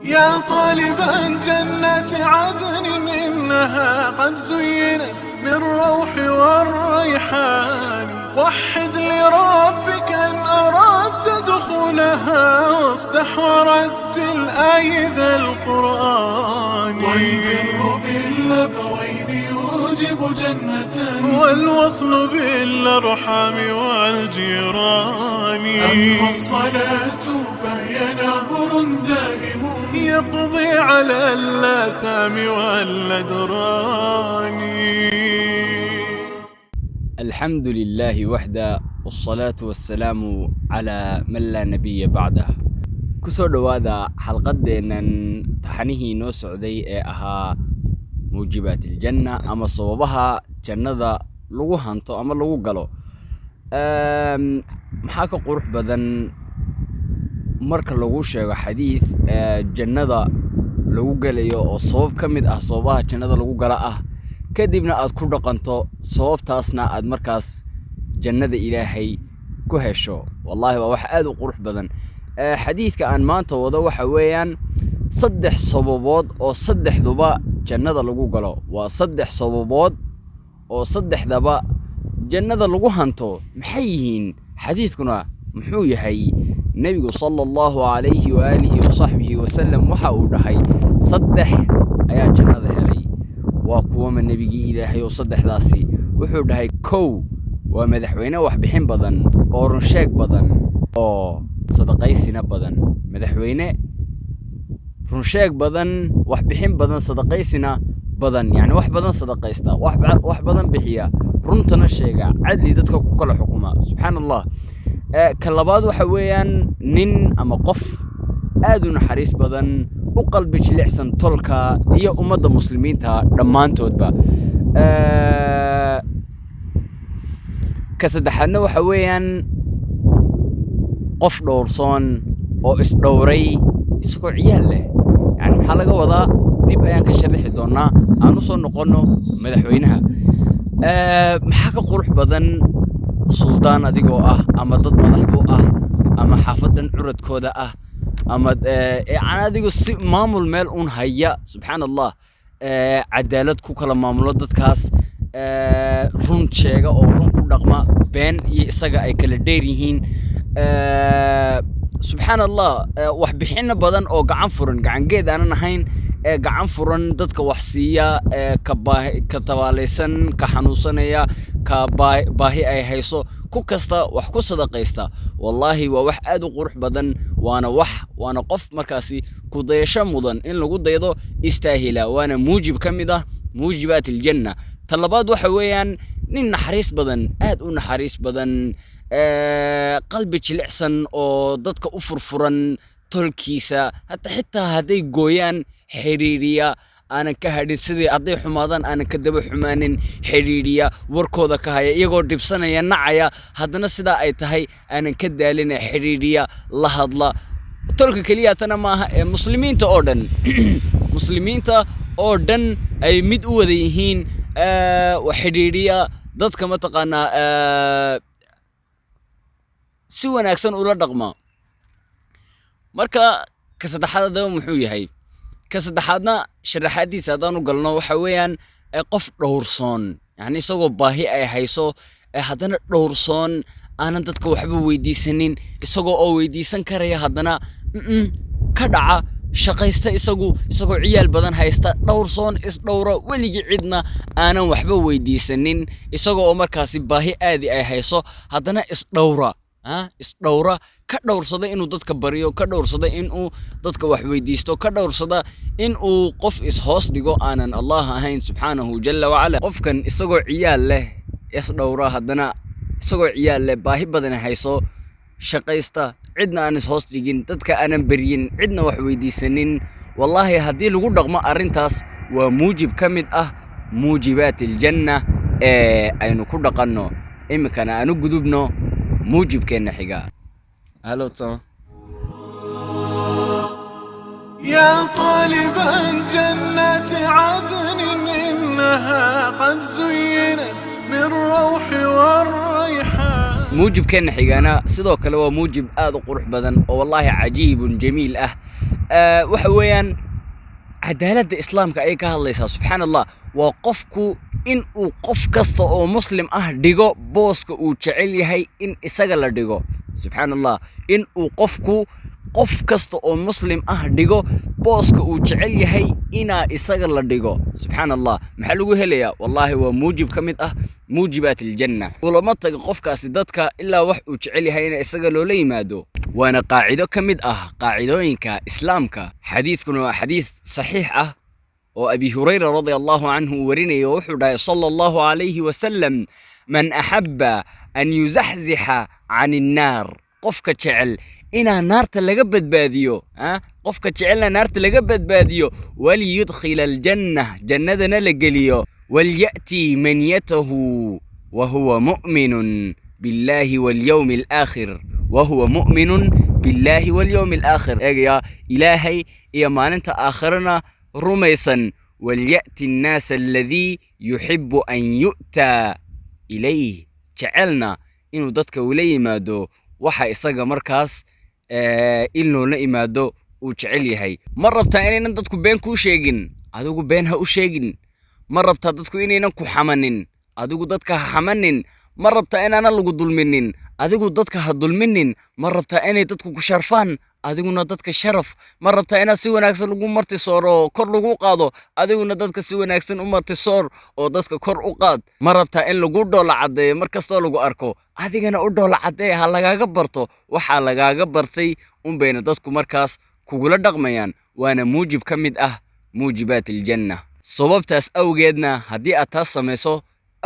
يا طالبا جنة عدن إنها قد زينت بالروح والريحان وحد لربك إن أردت دخولها واصدح ورتل آية القرآن والبر بالأبوين يوجب جنة والوصل بالأرحام والجيران أما الصلاة فهي نهر دائم يقضي على الآثام والأدران. الحمد لله وحده والصلاة والسلام على من لا نبي بعده. كسر هذا حلقة تحنيه نوس عدي أها موجبات الجنة أما صوبها جنة لو هنتو أما لو قالوا محاكا قروح بدن marka lagu sheego xadiis jannada lagu galayo oo sabab kamid ah sababaha jannada lagu gala ah kadibna aad ku dhaqanto sababtaasna aad markaas jannada ilaahay ku hesho wallahi waa wax aad u qurux badan xadiiska aan maanta wado waxa weeyaan saddex sababood oo saddexduba jannada lagu galo waa saddex sababood oo saddexdaba jannada lagu hanto maxay yihiin xadiiskuna muxuu yahay nabigu sallallahu alayhi wa alihi wa sahbihi wa sallam waxa uu dhahay saddex ayaa jannada helay waa kuwa nabigi ilaahay oo saddexdaasi wuxuu dhahay kow waa madaxweyne wax bixin badan oo run sheeg badan oo sadaqaysina badan madaxweyne run sheeg badan wax bixin badan sadaqaysina badan yani wax badan sadaqaysta wax badan bixiya runtana sheega cadli dadka ku kala xukuma subhanallah كلاباد وحويان نين أما قف آدون حريص بدن وقلب جلعسن تلك هي أمة المسلمين تا رمان تودبا كسدحنا وحويان قف دورصان أو إسدوري إسكو عياله يعني محلقة وضع ديب أيان كشرح دونا عنوصل نقولنا مدحوينها محاكا قروح بدن سلطان أديكو أما ضد مدحبو أما حافظن عرض كودا أما أنا أديكو مامول مال أون هيا سبحان الله عدالة كوكلا مامول ضد كاس رون شيغا أو رون كودقما بين يساقا أي كلا ديريهين سبحان الله وحبحين بدن أو قعان فرن قعان قيد أنا نحين قعان فرن ضدك وحسية كتواليسن كحنوسانيا كباهي أي هيسو كوكستا وحكو صدقيستا والله ووح آدو قروح بدن وانا قف مركاسي كوديشا مدن إن لغو دايدو استاهلا وانا موجب كميدا موجبات الجنة طلبات وحويان نين نحريس بدن آدو نحريس بدن قلبي جلعسن أو ضدك أفرفرن تلكيسا حتى هذي قويان حريرية أنا كهدي سيدي أضيع حمادان أنا كدب حمانين حريرية وركودا كهاي يقول دبسنا ينعيا هذا سيدا أي تهي أنا كدالين حريرية لهضلا تلك كلياتنا ما مسلمين تأردن مسلمين تأردن أي مد أوديهين وحريرية ضد كما تقنا سوى ناكسن ولا رقمة مركا كسدحاد ده محوي هاي كسدحادنا شرحادي سادانو قلنا وحويان قف دورسون يعني سوى باهي أي هيسو هادنا دورسون أنا دتك وحبو ويديسنين سوى أو ويديسن كريا هادنا كدعة شقيستا isagoo ciyaal badan haysta dhowrsoon is dhowra waliga cidna aanan waxba weydiisanin isagoo markaasi baahi aadi ay hayso hadana is dhowra ka dhowrsada inuu dadka bariyo ka dhowrsada inuu dadka wax weydiisto ka dhowrsada inuu qof is hoos dhigo aanan Allah ahayn subhanahu jalla wa ala qofkan isagoo ciyaal leh is dhowra hadana isagoo ciyaal leh baahi badan hayso shaqaysta cidna aan is hoos dhigin dadka aanan bariyin cidna wax weydiisanin wallahi hadii lagu dhaqmo arintaas waa muujib kamid ah muujibatil janna aynu ku dhaqanno imikana aanu gudubno موجب كأنه حقا هلو تسمع يا طالبا جنة عدن إنها قد زينت بالروح والريحان موجب كأنه حقا أنا صدق لو موجب قروح بدن والله عجيب جميل waxa weeyaan cadaaladda islaamka ay ka hadlaysaa subxaanallah waa qofku in uu qof kasta oo muslim ah dhigo booska uu jecel yahay in isaga la dhigo subxaanallah in uu qof kasta oo muslim ah dhigo booska uu jecel yahay inaa isaga la dhigo subxaanallah maxaa lagu helayaa wallaahi waa muujib ka mid ah muujibaat aljanna ulama taga qofkaasi dadka ilaa wax uu jecel yahay in isaga loola yimaado وانا قاعدة كمد قاعدوين كإسلامك حديثكم حديث صحيح وأبي هريرة رضي الله عنه وريني يوحد صلى الله عليه وسلم من أحب أن يزحزح عن النار قفك تشعل إنا نار تلقبت باديو قفك تشعلنا نار تلقبت باديو وليدخل الجنة جندنا لقليو وليأتي منيته وهو مؤمن بالله واليوم الآخر وهو مؤمن بالله واليوم الآخر يا إلهي يا ما أنت آخرنا رميسا وليأتي الناس الذي يحب أن يؤتى إليه جعلنا إنه دتك ولي مادو وحا إساقا مركز إنه لئي مادو وجعلي هاي مرة بتاعين دتكو بينكو شيقين عدوكو بينها وشيقين مرة بتاع دتكو إني ننكو حمانين عدوكو دتك حمانين مرة بتاعين أنا لغو ظلمنين adigu dadka ha dulminin ma rabtaa inay dadku ku sharfaan adiguna dadka sharaf ma rabtaa inaad si wanaagsan lagu marti sooro kor lagu qaado adiguna dadka si wanaagsan u marti soor oo dadka kor u qaad ma rabtaa in lagu dhoola cadeeyo markasta lagu arko adigana u dhoola cadeey ha lagaaga barto waxa lagaaga bartay bayna dadku markaas kugula dhaqmayaan waana muujib ka mid ah muujibaat aljanna sababtaas awgeedna haddii aad taas samayso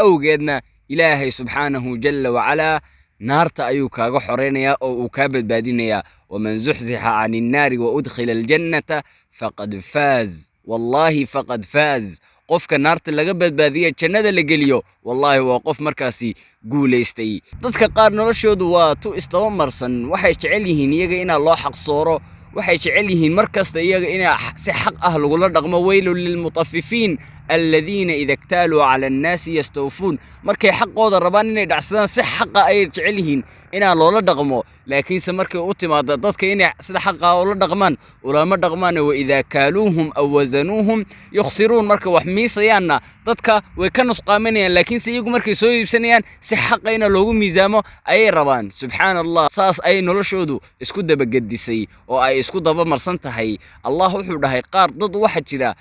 awgeedna ilaahay subxaanahu jalla wacalaa نارتا أيو كاغو حرينيا أو كابد بادينيا ومن زحزح عن النار وأدخل الجنة فقد فاز والله فقد فاز قفك نارتا لغبد بادية جنة لقليو والله وقف مركاسي قوليستي ضدك قارن رشود واتو استوى مرسن وحي شعليهن يغا إنا الله حق صورو waxay jecel yihiin markasta iyaga inay si xaq ah lagu la dhaqmo waylu lil mutaffifin alladina idha iktalu ala an-nas yastawfun markay xaqooda rabaan inay dhacsadaan si xaq ah ay jecel yihiin inaan loola dhaqmo laakiin se markay u timaado dadka inay sida xaq ah loola dhaqmaan ulama dhaqmaan wa idha kaluhum aw wazanuhum yukhsirun marka wax miisayaana dadka way ka nusqaaminayaan laakiin se iyagu markay soo iibsanayaan si xaq ah in loogu miisaamo ay rabaan subhanallah saas ay noloshoodu isku daba gadisay oo ay isku daba marsan tahay Allah wuxuu dhahay qaar dad waxa jira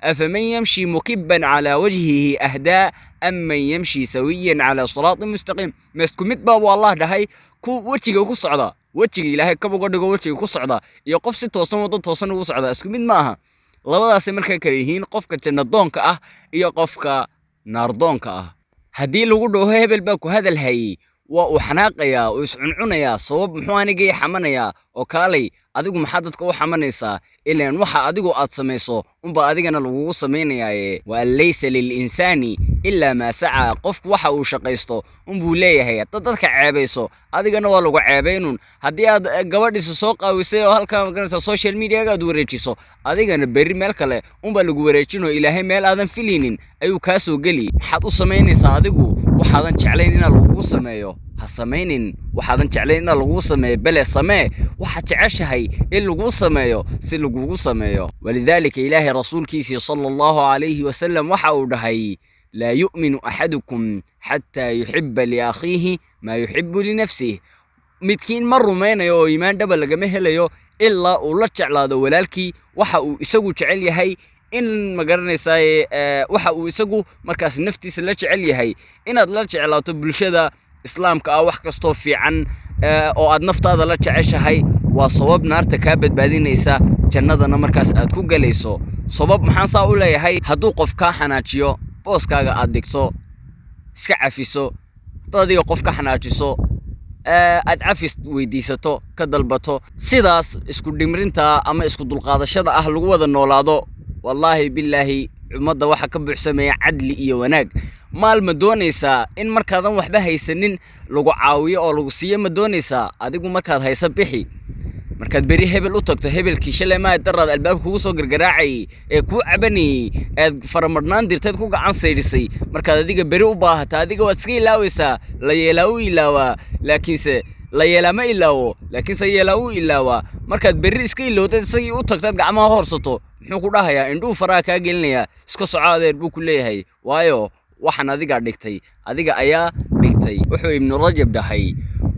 afaman yamshi mukibban ala wajhihi ahda amman yamshi sawiyan ala siratin mustaqim masku mid baa Allah dhahay ku wajiga ku socda wajiga ilaahay ka bogo dhigo wajiga ku socda iyo qof si toosan wada toosan ugu socda isku mid maaha labadaas markay kala yihiin qofka jannadoonka ah iyo qofka naardoonka ah hadii lagu dhaho hebel baa ku hadal hayay waa uu xanaaqayaa oo iscuncunayaa sabab muxuu anigay xamanayaa oo kaalay adigu maxaa dadka u xamanaysaa ilaan waxa adigu aad samayso unba adigana lagugu sameynayaaye waa laysa lil insani illa ma sa'a qofku waxa uu shaqaysto unbuu leeyahay dadka ceebayso adigana waa lagu ceebaynun haddii aad gabadhiisa soo qaawisay oo halka maganaysa social media aad wareejiso adigana berri meel kale unba lagu wareejino ilaahay meel aadan filinin ayuu ka soo gali maxaad u sameynaysaa adigu waxaadan jeclayn in lagu sameeyo ha sameynin waxaadan jeclayn in lagu sameeyo bale samee waxa jeceshahay in lagu sameeyo si lagu sameeyo walidaalika ilaahi rasuulkiisa sallallahu alayhi wa sallam waxa uu dhahay لا يؤمن أحدكم حتى يحب لأخيه ما يحب لنفسه midkiin ma rumaynayo oo iimaan dhab lagama helayo ilaa uu la jeclaado walaalkii waxa uu isagu jecel yahay in magaranaysaa waxa uu isagu markaas naftiisa la jecel yahay inaad la jeclaato bulshada islaamka ah wax kasto fiican oo aad naftaada la jeceshahay waa sabab naarta ka badbaadinaysa jannadana markaas aad ku galayso sabab maxaan saa u leeyahay hadduu qof ka xanaajiyo booskaaga aad dhigto iska cafiso dadii qof ka xanaajiso aad cafis weydiisato ka dalbato sidaas isku dhimrinta ama isku dulqaadashada ah lagu wada noolaado wallahi billahi ummadda waxa ka buuxsameeya cadli iyo wanaag maal ma doonaysaa in markaadan waxba haysanin lagu caawiyo oo lagu siiyo ma doonaysaa adigu markaad haysa bixi markaad beri hebel u tagto hebelkii shalay ma darad albaabka kugu soo gargaraacay ee ku cabani aad faramadnaan dirteed ku gacan saydisay markaad adiga beri u baahata adiga waad iska ilaawaysaa la yeelaaw ilaawa laakiinse la yeelaa ma ilaawo laakiin se yeelaa uu ilaawaa markaad berri iska ilowdad isagii u tagtad gacmaha horsato muxuu ku dhahayaa indhuhu faraha kaa gelinayaa iska socaadeer buu ku leeyahay waayo waxaan adiga dhigtay adiga ayaa dhigtay wuxuu ibnu rajab dhahay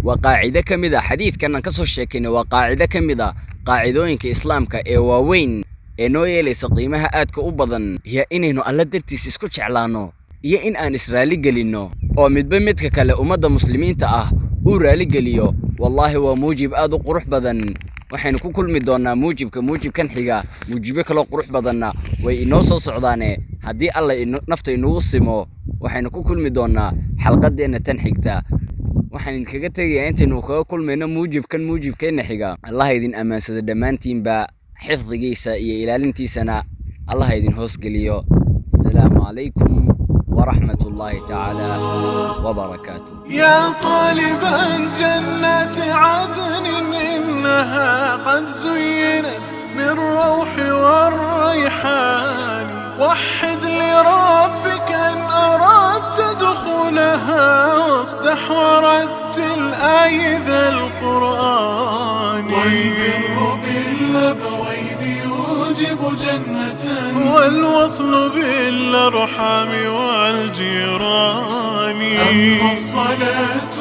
waa qaacide ka mid ah xadiidkan aan ka soo sheekaynay waa qaacide ka mid ah qaacidooyinka islaamka ee waaweyn ee noo yeelaysa qiimaha aadka u badan iyo inaynu alla dartiis isku jeclaano iyo in aan israali gelinno oo midba midka kale ummadda muslimiinta ah uu raali geliyo wallaahi waa muujib aad u qurux badan waxaynu ku kulmi doonaa muujibkan xiga muujibo kale qurux badanna way inoo soo socdaane haddii alla nafta inuu simo waxaynu ku kulmi doonaa xalqadeena tan xigta waxaan idinkaga tegayaa intaynu kaga kulmayno muujibkeena xiga allah idin amaansada dhammaantiinba xifdigiisa iyo ilaalintiisana allah idin hoos geliyo السلام عليكم ورحمة الله تعالى وبركاته. يا طالبا جنات عدن إنها قد زينت بالروح والريحان وحد لربك إن أردت دخولها واصدح ورتل آية القرآن والبر بالأبوين يوجب جنة والوصل بالأرحام والجيران أما الصلاة